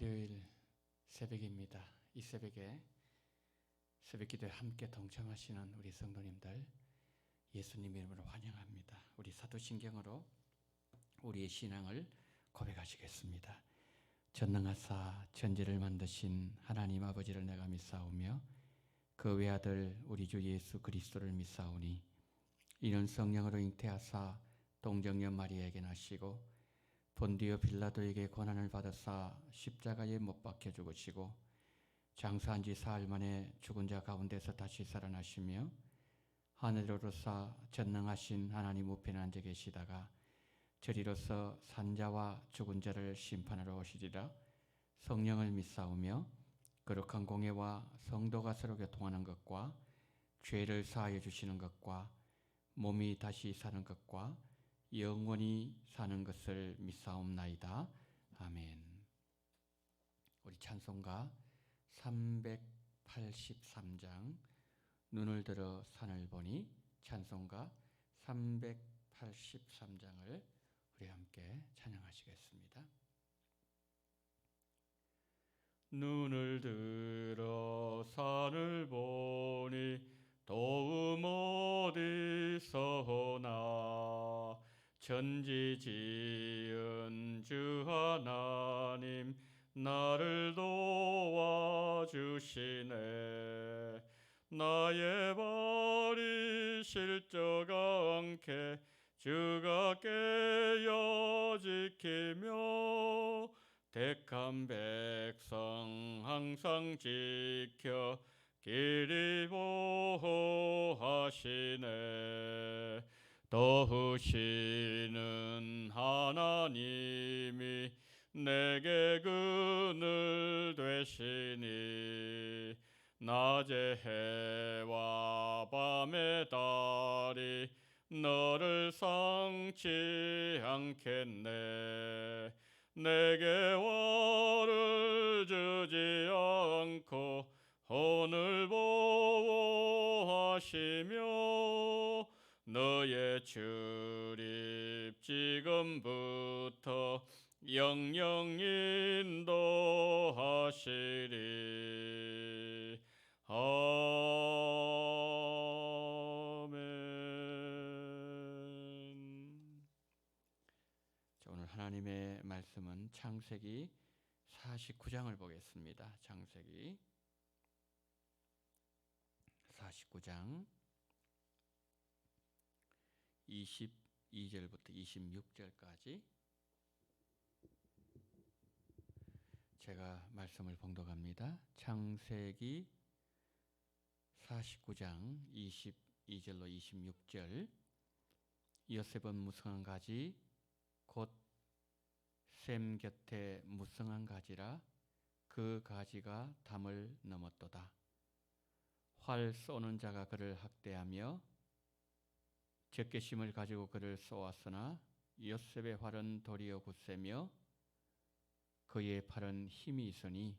월요일 새벽입니다. 이 새벽에 새벽기도에 함께 동참하시는 우리 성도님들 예수님 이름으로 환영합니다. 우리 사도신경으로 우리의 신앙을 고백하시겠습니다. 전능하사 천지를 만드신 하나님 아버지를 내가 믿사오며 그 외아들 우리 주 예수 그리스도를 믿사오니 이는 성령으로 잉태하사 동정녀 마리아에게 나시고 본디오 빌라도에게 고난을 받으사 십자가에 못 박혀 죽으시고 장사한 지 사흘 만에 죽은 자 가운데서 다시 살아나시며 하늘로 오르사 전능하신 하나님 우편에 앉아 계시다가 저리로서 산자와 죽은 자를 심판하러 오시리라. 성령을 믿사오며 거룩한 공예와 성도가 서로 교통하는 것과 죄를 사하여 주시는 것과 몸이 다시 사는 것과 영원히 사는 것을 믿사옵나이다. 아멘. 우리 찬송가 383장 눈을 들어 산을 보니 찬송가 383장을 우리 함께 찬양하시겠습니다. 눈을 들어 산을 보니 도움 어디서 나 천지 지은 주 하나님 나를 도와주시네. 나의 발이 실적 않게 주가 깨어 지키며 택한 백성 항상 지켜 길이 보호하시네. 도우시는 하나님이 내게 그늘 되시니 낮의 해와 밤의 달이 너를 상치 않겠네. 내게 화를 주지 않고 혼을 보호하시며 너의 출입 지금부터 영영 인도하시리. 아멘. 자, 오늘 하나님의 말씀은 창세기 49장을 보겠습니다. 창세기 49장 22절부터 26절까지 제가 말씀을 봉독합니다. 창세기 49장 22절로 26절. 요셉은 무성한 가지 곧 셈 곁에 무성한 가지라 그 가지가 담을 넘었도다. 활 쏘는 자가 그를 학대하며 적개심을 가지고 그를 쏘았으나 요셉의 활은 도리어 굳세며 그의 팔은 힘이 있으니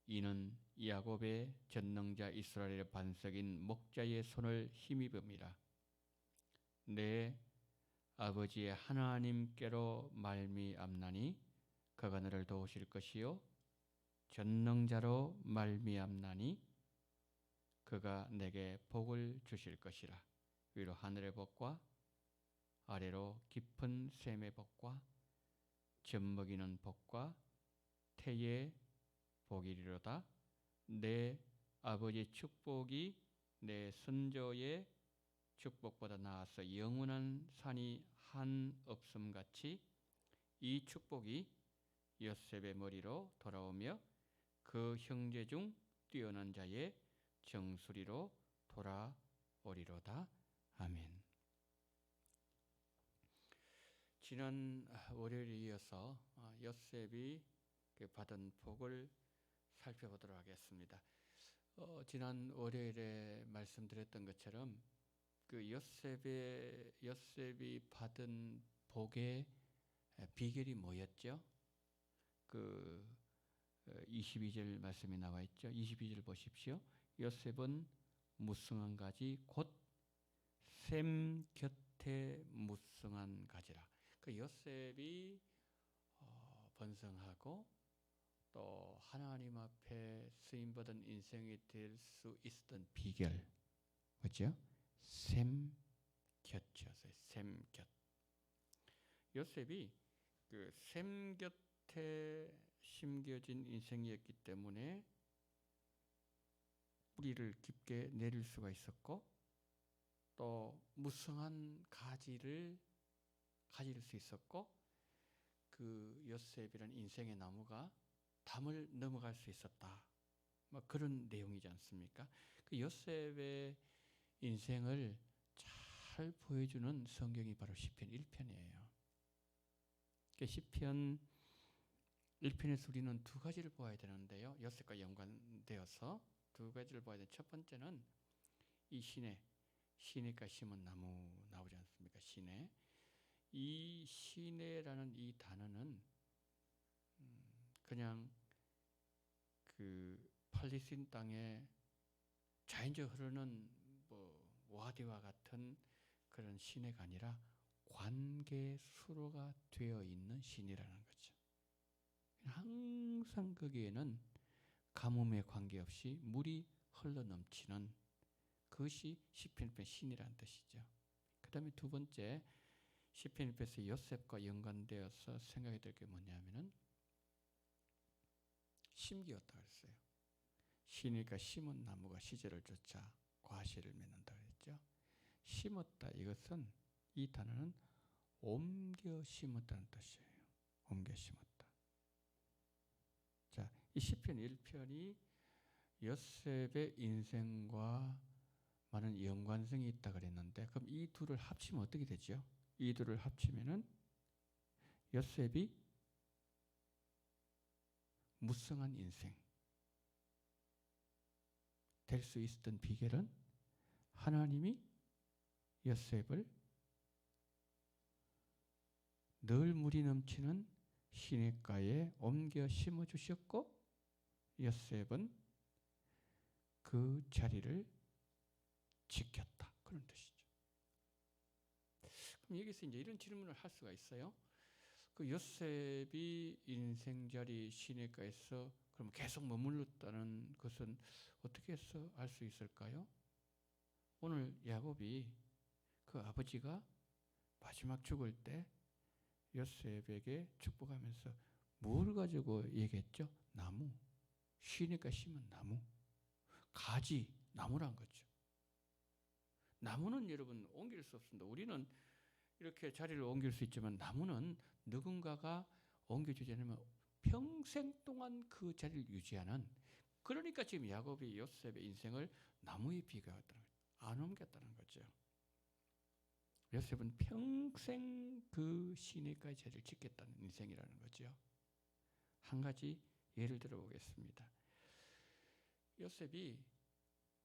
이는 야곱의 전능자 이스라엘의 반석인 목자의 손을 힘입음이라. 내 아버지의 하나님께로 말미암나니 그가 너를 도우실 것이요 전능자로 말미암나니 그가 내게 복을 주실 것이라. 위로 하늘의 복과 아래로 깊은 샘의 복과 젖먹이는 복과 태의 복이리로다. 내 아버지의 축복이 내 선조의 축복보다 나아서 영원한 산이 한 없음같이 이 축복이 요셉의 머리로 돌아오며 그 형제 중 뛰어난 자의 정수리로 돌아오리로다. 아멘. 지난 월요일에 이어서 요셉이 받은 복을 살펴보도록 하겠습니다. 지난 월요일에 말씀드렸던 것처럼 그 요셉이 받은 복의 비결이 뭐였죠? 그 22절 말씀이 나와 있죠. 22절 보십시오. 요셉은 무성한 가지 곧 셈 곁에 무성한 가지라. 그 요셉이 번성하고 또 하나님 앞에 쓰임받은 인생이 될 수 있었던 비결, 그렇죠? 샘곁이었어요. 샘곁. 요셉이 그 샘곁에 심겨진 인생이었기 때문에 뿌리를 깊게 내릴 수가 있었고, 또 무성한 가지를 가질 수 있었고, 그 요셉이라는 인생의 나무가 담을 넘어갈 수 있었다. 뭐 그런 내용이지 않습니까? 그 요셉의 인생을 잘 보여주는 성경이 바로 시편 1편이에요. 그 시편 1편에서 우리는 두 가지를 보아야 되는데요. 요셉과 연관되어서 두 가지를 보아야 되는데, 첫 번째는 이 시내가 심은 나무 나오지 않습니까? 시내. 이 시내라는 이 단어는 그냥 그 팔레스틴 땅에 자연적 흐르는 뭐 와디와 같은 그런 시내가 아니라 관계 수로가 되어 있는 시내라는 거죠. 항상 거기에는 가뭄에 관계없이 물이 흘러 넘치는 그것이 시편 1편 시내라는 뜻이죠. 그 다음에 두 번째, 시편 1편에서 요셉과 연관되어서 생각이 들 게 뭐냐면은 심기였다 그랬어요. 시니까 심은 나무가 시절을 쫓아 과실을 맺는다 그랬죠. 심었다, 이것은 이 단어는 옮겨 심었다는 뜻이에요. 옮겨 심었다. 자, 이 시편 1편이 요셉의 인생과 많은 연관성이 있다 그랬는데, 그럼 이 둘을 합치면 어떻게 되죠? 이 둘을 합치면은 요셉이 무성한 인생 될 수 있었던 비결은 하나님이 요셉을 늘 물이 넘치는 시냇가에 옮겨 심어 주셨고, 요셉은 그 자리를 지켰다, 그런 뜻이죠. 그럼 여기서 이제 이런 질문을 할 수가 있어요. 그 요셉이 인생자리 시냇가에서 그럼 계속 머물렀다는 것은 어떻게 해서 알 수 있을까요? 오늘 야곱이 그 아버지가 마지막 죽을 때 요셉에게 축복하면서 뭘 가지고 얘기했죠? 나무. 시냇가 심은 나무. 가지, 나무란 거죠. 나무는 여러분 옮길 수 없습니다. 우리는 이렇게 자리를 옮길 수 있지만 나무는 누군가가 옮겨주지 않으면 평생 동안 그 자리를 유지하는, 그러니까 지금 야곱이 요셉의 인생을 나무에 비교했다는 거죠. 안 옮겼다는 거죠. 요셉은 평생 그 시냇가의 자리를 지켰다는 인생이라는 거죠. 한 가지 예를 들어 보겠습니다. 요셉이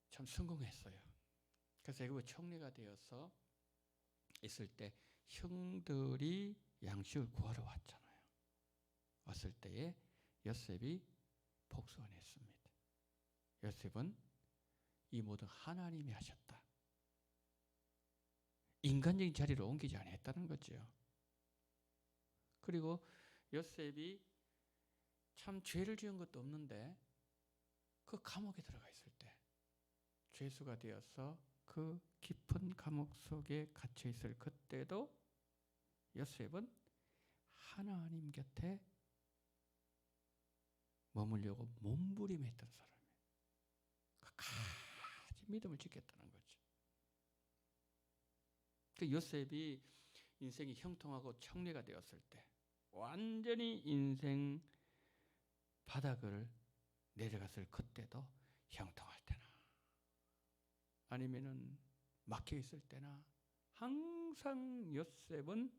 참 성공했어요. 그래서 애굽의 총리가 되어서 있을 때 형들이 양식을 구하러 왔잖아요. 왔을 때에 요셉이 복수원했습니다. 요셉은 이 모든 하나님이 하셨다. 인간적인 자리를 옮기지 않았다는 거죠. 그리고 요셉이 참 죄를 지은 것도 없는데 그 감옥에 들어가 있을 때 죄수가 되어서 그 깊은 감옥 속에 갇혀 있을 그때도 요셉은 하나님 곁에 머물려고 몸부림했던 사람이에요. 끝까지 믿음을 지켰다는 거죠. 그 요셉이 인생이 형통하고 청리가 되었을 때, 완전히 인생 바닥을 내려갔을 그때도 형통할 때나 아니면은 막혀 있을 때나 항상 요셉은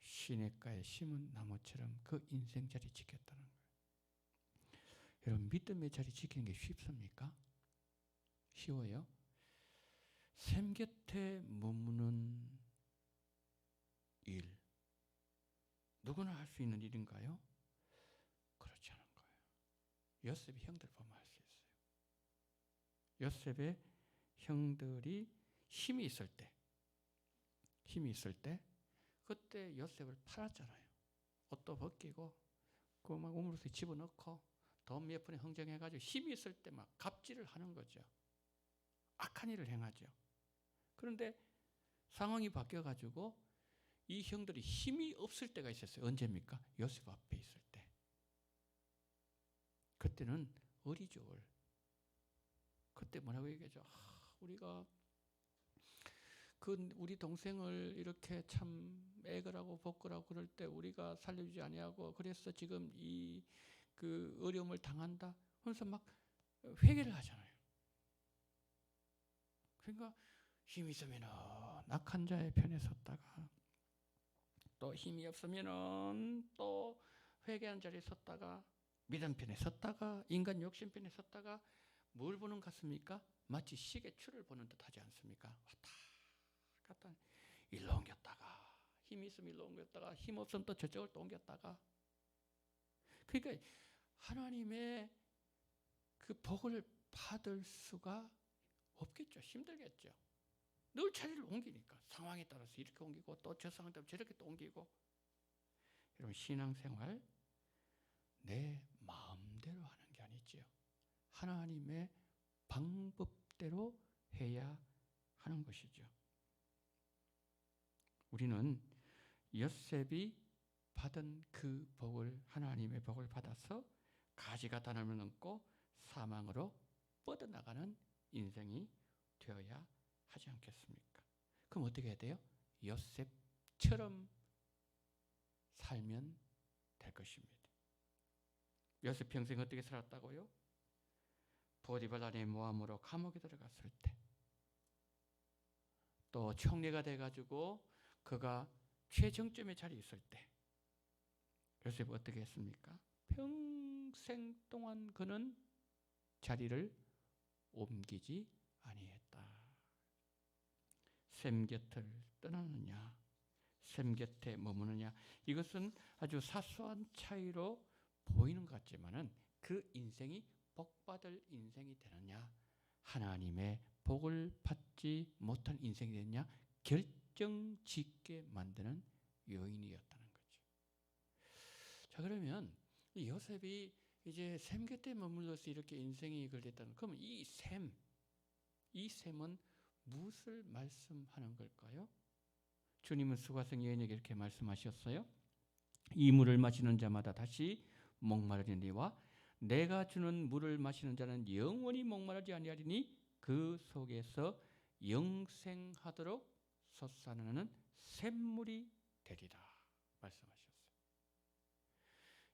시냇가에 심은 나무처럼 그 인생 자리 지켰다는 거예요. 여러분, 믿음의 자리 지키는 게 쉽습니까? 쉬워요? 샘 곁에 머무는 일, 누구나 할 수 있는 일인가요? 그렇지 않은 거예요. 요셉의 형들 보면 할 수 있어요. 요셉의 형들이 힘이 있을 때 그때 요셉을 팔았잖아요. 옷도 벗기고 그 막 우물에 집어넣고 돈 몇 푼에 흥정해가지고 힘이 있을 때 막 갑질을 하는 거죠. 악한 일을 행하죠. 그런데 상황이 바뀌어가지고 이 형들이 힘이 없을 때가 있었어요. 언제입니까? 요셉 앞에 있을 때. 그때는 어리죠. 그때 뭐라고 얘기하죠? 우리가 우리 동생을 이렇게 참 애걸하고 복걸하고 그럴 때 우리가 살려주지 아니하고 그래서 지금 그 어려움을 당한다. 그래서 막 회개를 하잖아요. 그러니까 힘이 있으면은 악한 자의 편에 섰다가 또 힘이 없으면은 또 회개한 자리에 섰다가 믿음 편에 섰다가 인간 욕심 편에 섰다가 뭘 보는 것 같습니까? 마치 시계추를 보는 듯 하지 않습니까? 왔다 갔다 일로 옮겼다가 힘이 있으면 일로 옮겼다가 힘 없으면 또 저쪽을 또 옮겼다가 그러니까 하나님의 그 복을 받을 수가 없겠죠. 힘들겠죠. 늘 자리를 옮기니까 상황에 따라서 이렇게 옮기고 또 저 상황에 따라서 저렇게 또 옮기고. 여러분 신앙생활 내 마음대로 하는 게 아니지요. 하나님의 방법대로 해야 하는 것이죠. 우리는 요셉이 받은 그 복을 하나님의 복을 받아서 가지가 단을 넘고 사망으로 뻗어나가는 인생이 되어야 하지 않겠습니까? 그럼 어떻게 해야 돼요? 요셉처럼 살면 될 것입니다. 요셉 평생 어떻게 살았다고요? 보디발 아내 모함으로 감옥에 들어갔을 때, 또 총리가 돼가지고 그가 최정점에 자리에 있을 때 요셉이 어떻게 했습니까? 평생 동안 그는 자리를 옮기지 아니했다. 샘 곁을 떠나느냐, 샘 곁에 머무느냐, 이것은 아주 사소한 차이로 보이는 것 같지만은 그 인생이 복받을 인생이 되느냐, 하나님의 복을 받지 못한 인생이 되느냐 결정짓게 만드는 요인이었다는 거죠. 자, 그러면 이 요셉이 이제 샘 곁에 머물러서 이렇게 인생이 걸렸다는, 그러면 이 샘은 무엇을 말씀하는 걸까요? 주님은 수가성 여인에게 이렇게 말씀하셨어요. 이 물을 마시는 자마다 다시 목마르리니와 내가 주는 물을 마시는 자는 영원히 목마르지 아니하리니 그 속에서 영생하도록 솟아나는 샘물이 되리라 말씀하셨어요.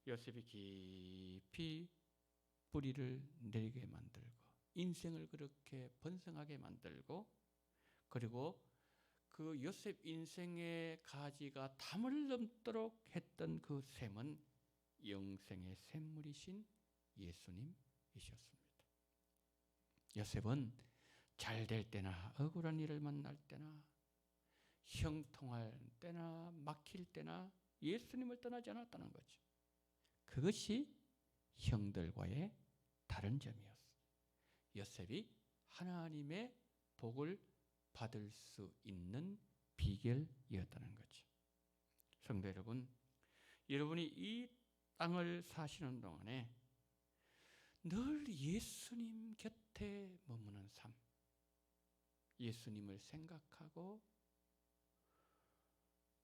요셉이 깊이 뿌리를 내리게 만들고 인생을 그렇게 번성하게 만들고, 그리고 그 요셉 인생의 가지가 담을 넘도록 했던 그 샘은 영생의 샘물이신 예수님이셨습니다. 요셉은 잘 될 때나 억울한 일을 만날 때나 형통할 때나 막힐 때나 예수님을 떠나지 않았다는 거죠. 그것이 형들과의 다른 점이었어요. 요셉이 하나님의 복을 받을 수 있는 비결이었다는 거죠. 성도 여러분, 여러분이 이 땅을 사시는 동안에 늘 예수님 곁에 머무는 삶, 예수님을 생각하고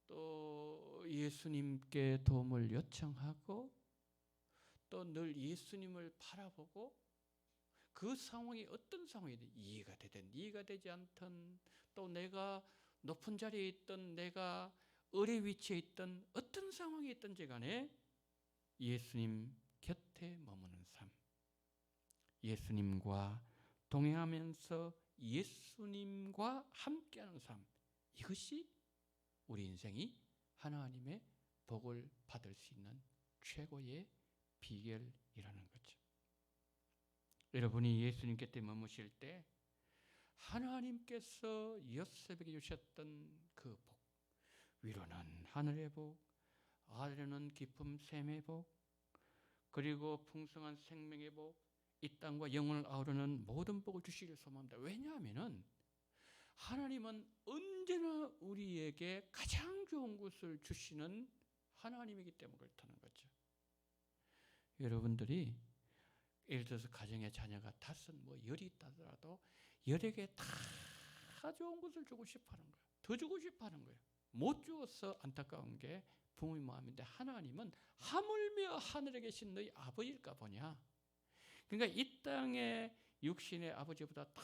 또 예수님께 도움을 요청하고 또 늘 예수님을 바라보고 그 상황이 어떤 상황이든 이해가 되든 이해가 되지 않든 또 내가 높은 자리에 있든 내가 어뢰 위치에 있든 어떤 상황이 있든지 간에 예수님 곁에 머무는 삶, 예수님과 동행하면서 예수님과 함께하는 삶, 이것이 우리 인생이 하나님의 복을 받을 수 있는 최고의 비결이라는 거죠. 여러분이 예수님 곁에 머무실 때 하나님께서 요셉에게 주셨던 그 복, 위로는 하늘의 복, 아래로는 깊은 샘의 복, 그리고 풍성한 생명의 복, 이 땅과 영혼을 아우르는 모든 복을 주시기를 소망합니다. 왜냐하면 하나님은 언제나 우리에게 가장 좋은 것을 주시는 하나님이기 때문에 그렇다는 거죠. 여러분들이 예를 들어서 가정에 자녀가 5, 뭐 10이 있다더라도 10에게 다 좋은 것을 주고 싶어 하는 거예요. 더 주고 싶어 하는 거예요. 못 주어서 안타까운 게 부모의 마음인데 하나님은 하물며 하늘에 계신 너희 아버지일까 보냐. 그러니까 이 땅의 육신의 아버지보다 더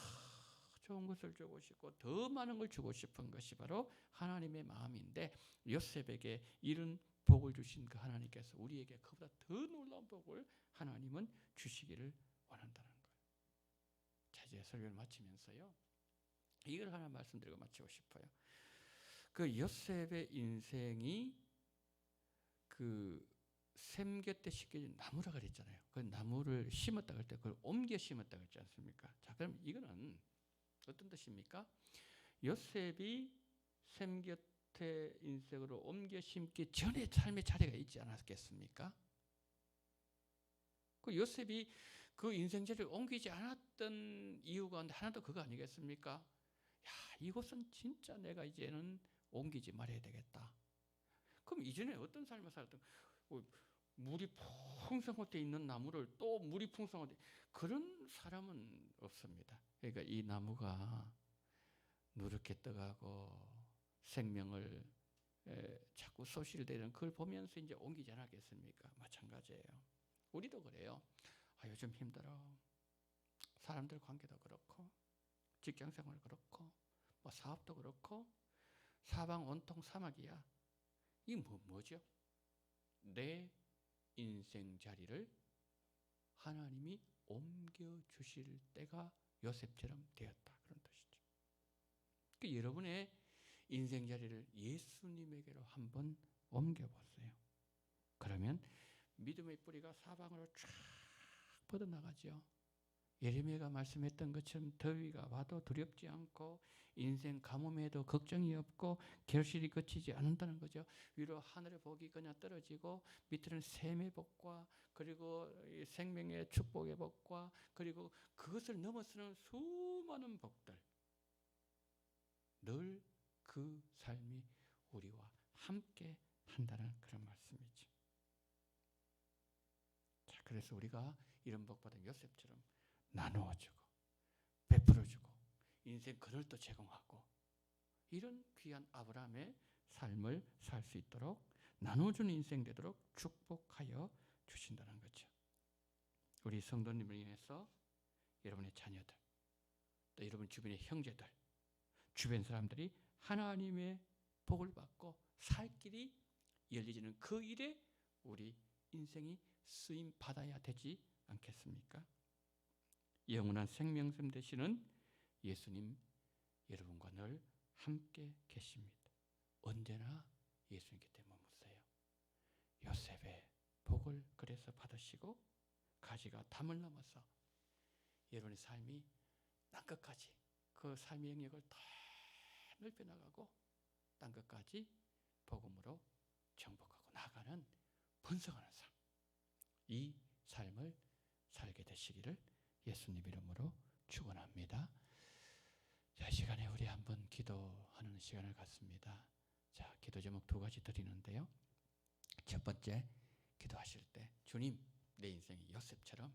좋은 것을 주고 싶고 더 많은 걸 주고 싶은 것이 바로 하나님의 마음인데 요셉에게 이런 복을 주신 그 하나님께서 우리에게 그보다 더 놀라운 복을 하나님은 주시기를 원한다는 거예요. 자, 이제 설교를 마치면서요, 이걸 하나 말씀드리고 마치고 싶어요. 그 요셉의 인생이 그 샘 곁에 심겨진 나무라 그랬잖아요. 그 나무를 심었다 그럴 때 그걸 옮겨 심었다 그랬지 않습니까? 자, 그럼 이거는 어떤 뜻입니까? 요셉이 샘 곁에 인생으로 옮겨 심기 전에 삶의 자리가 있지 않았겠습니까? 그 요셉이 그 인생 자리를 옮기지 않았던 이유가 하나도 그거 아니겠습니까? 야, 이곳은 진짜 내가 이제는 옮기지 말아야 되겠다. 그럼 이전에 어떤 삶을 살았던, 물이 풍성할 때 있는 나무를 또 물이 풍성할 때, 그런 사람은 없습니다. 그러니까 이 나무가 누렇게 떠가고 생명을 자꾸 소실되는 그걸 보면서 이제 옮기지 않았겠습니까? 마찬가지예요. 우리도 그래요. 요즘 힘들어. 사람들 관계도 그렇고 직장생활 그렇고 뭐 사업도 그렇고 사방 온통 사막이야. 이 뭐죠? 내 인생 자리를 하나님이 옮겨주실 때가 요셉처럼 되었다. 그런 뜻이죠. 그 여러분의 인생 자리를 예수님에게로 한번 옮겨보세요. 그러면 믿음의 뿌리가 사방으로 쫙 뻗어나가죠. 예레미야가 말씀했던 것처럼 더위가 와도 두렵지 않고 인생 가뭄에도 걱정이 없고 결실이 그치지 않는다는 거죠. 위로 하늘의 복이 그냥 떨어지고 밑에는 샘의 복과 그리고 생명의 축복의 복과 그리고 그것을 넘어서는 수많은 복들, 늘 그 삶이 우리와 함께 한다는 그런 말씀이죠. 자, 그래서 우리가 이런 복받은 요셉처럼 나누어주고 베풀어주고 인생 그늘도 제공하고 이런 귀한 아브라함의 삶을 살 수 있도록 나눠주는 인생 되도록 축복하여 주신다는 거죠. 우리 성도님을 인해서 여러분의 자녀들 또 여러분 주변의 형제들 주변 사람들이 하나님의 복을 받고 살 길이 열리지는 그 일에 우리 인생이 쓰임 받아야 되지 않겠습니까? 영원한 생명샘 되시는 예수님 여러분과 늘 함께 계십니다. 언제나 예수님 곁에 머무세요. 요셉의 복을 그래서 받으시고 가지가 담을 넘어서 여러분의 삶이 땅끝까지 그 삶의 영역을 더 넓혀나가고 땅끝까지 복음으로 정복하고 나가는 번성하는 삶, 이 삶을 살게 되시기를 예수님 이름으로 축원합니다. 자, 시간에 우리 한번 기도하는 시간을 갖습니다. 자, 기도 제목 2가지 드리는데요. 첫 번째, 기도하실 때 주님, 내 인생이 요셉처럼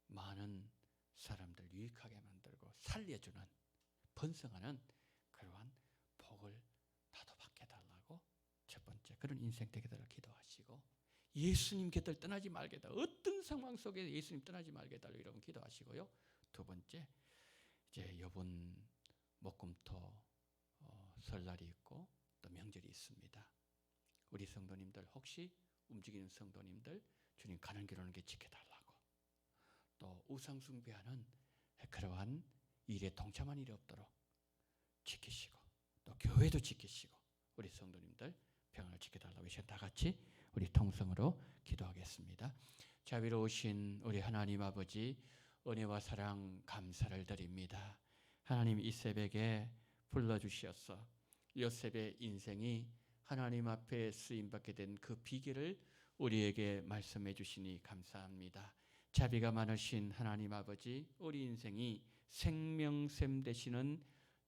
많은 사람들 유익하게 만들고 살려주는 번성하는 그러한 복을 나도 받게 달라고 첫 번째 그런 인생 되게 달라고 기도하시고 예수님 곁을 떠나지 말게 달라고 어떤 상황 속에 예수님 떠나지 말게 달라고 여러분 기도하시고요. 두 번째 이제 이번 목금토 설날이 있고 또 명절이 있습니다. 우리 성도님들 혹시 움직이는 성도님들 주님 가는 길 오는 길 지켜달라고 또 우상 숭배하는 그러한 일에 동참한 일이 없도록 지키시고 또 교회도 지키시고 우리 성도님들 평안을 지켜달라고 이제 다 같이 우리 통성으로 기도하겠습니다. 자비로우신 우리 하나님 아버지 은혜와 사랑 감사를 드립니다. 하나님 이 새벽에 불러주시어서 요셉의 인생이 하나님 앞에 쓰임받게 된 그 비결을 우리에게 말씀해 주시니 감사합니다. 자비가 많으신 하나님 아버지 우리 인생이 생명샘 되시는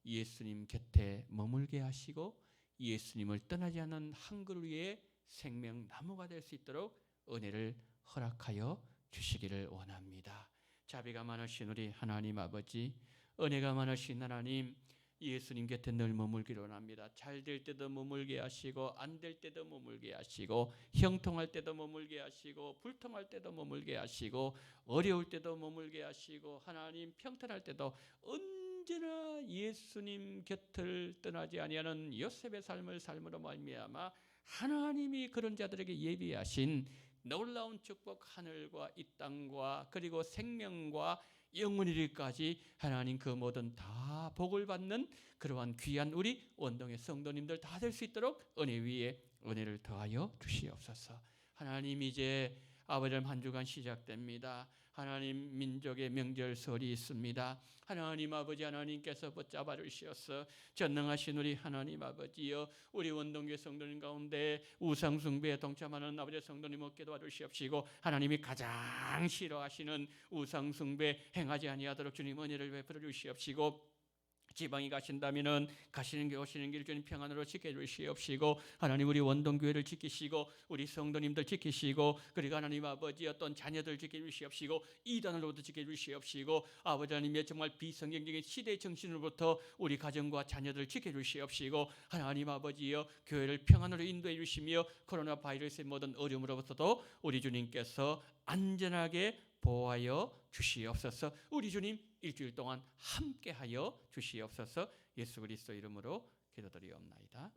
예수님 곁에 머물게 하시고 예수님을 떠나지 않는 한 그루의 생명나무가 될 수 있도록 은혜를 허락하여 주시기를 원합니다. 자비가 많으신 우리 하나님 아버지, 은혜가 많으신 하나님, 예수님 곁에 늘 머물기를 원합니다. 잘 될 때도 머물게 하시고 안 될 때도 머물게 하시고 형통할 때도 머물게 하시고 불통할 때도 머물게 하시고 어려울 때도 머물게 하시고 하나님 평탄할 때도 언제나 예수님 곁을 떠나지 아니하는 요셉의 삶을 삶으로 말미암아 하나님이 그런 자들에게 예비하신 놀라운 축복, 하늘과 이 땅과 그리고 생명과 영원이르기까지 하나님 그 모든 다 복을 받는 그러한 귀한 우리 원동의 성도님들 다 될 수 있도록 은혜 위에 은혜를 더하여 주시옵소서. 하나님, 이제 아버지의 한 주간 시작됩니다. 하나님, 민족의 명절설이 있습니다. 하나님 아버지, 하나님께서 붙잡아 주시어서 전능하신 우리 하나님 아버지여, 우리 원동교회 성도님 가운데 우상 숭배에 동참하는 아버지 성도님 없게 도와주시옵시고, 하나님이 가장 싫어하시는 우상 숭배 행하지 아니하도록 주님 은혜를 베풀어 주시옵시고, 지방에 가신다면은 가시는 길 오시는 길 주님 평안으로 지켜주시옵시고, 하나님 우리 원동교회를 지키시고 우리 성도님들 지키시고, 그리고 하나님 아버지 어떤 자녀들 지켜주시옵시고, 이단으로부터 지켜주시옵시고, 아버지 하나님의 정말 비성경적인 시대의 정신으로부터 우리 가정과 자녀들 지켜주시옵시고, 하나님 아버지여 교회를 평안으로 인도해 주시며 코로나 바이러스의 모든 어려움으로부터도 우리 주님께서 안전하게 보호하여 주시옵소서. 우리 주님 일주일 동안 함께하여 주시옵소서. 예수 그리스도 이름으로 기도드리옵나이다.